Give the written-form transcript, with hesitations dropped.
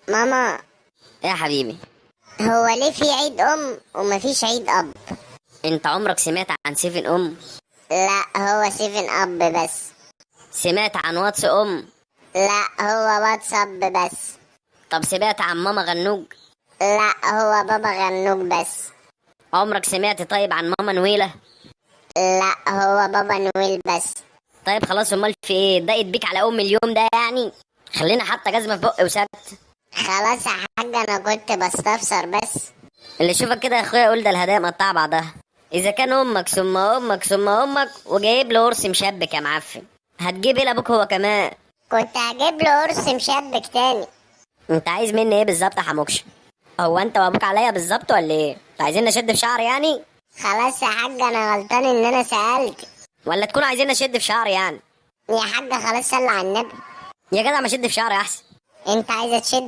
ماما، ايه يا حبيبي؟ هو ليه في عيد ام ومفيش عيد اب؟ انت عمرك سمعت عن سيفن ام؟ لا، هو 7 اب بس. سمعت عن واتس ام؟ لا، هو واتساب بس. طب سمعت عن ماما غنوج؟ لا، هو بابا غنوج بس. عمرك سمعت طيب عن ماما نويلة؟ لا، هو بابا نويل بس. طيب خلاص، امال في ايه ضاقت بيك على ام اليوم ده يعني؟ خلينا حتى جزمة في بقي وسبت. خلاص يا حاج، انا كنت بستفسر بس. اللي يشوفك كده يا اخويا يقول ده الهدايا مقطعة بعضها. اذا كان امك ثم امك ثم امك وجايب له قرص مشبك يا معفن، هتجيب ايه لابوك هو كمان؟ كنت هجيب له قرص مشبك تاني. انت عايز مني ايه بالظبط يا حموكش؟ هو انت وابوك عليا بالظبط ولا ايه؟ انت عايزين نشد في شعر يعني؟ خلاص يا حاج، انا غلطان ان انا سألت. ولا تكونوا عايزين نشد في شعر يعني؟ يا حاج خلاص، صلى على النبي. يا جدع ما شد في شعري احسن. انت عايزه تشد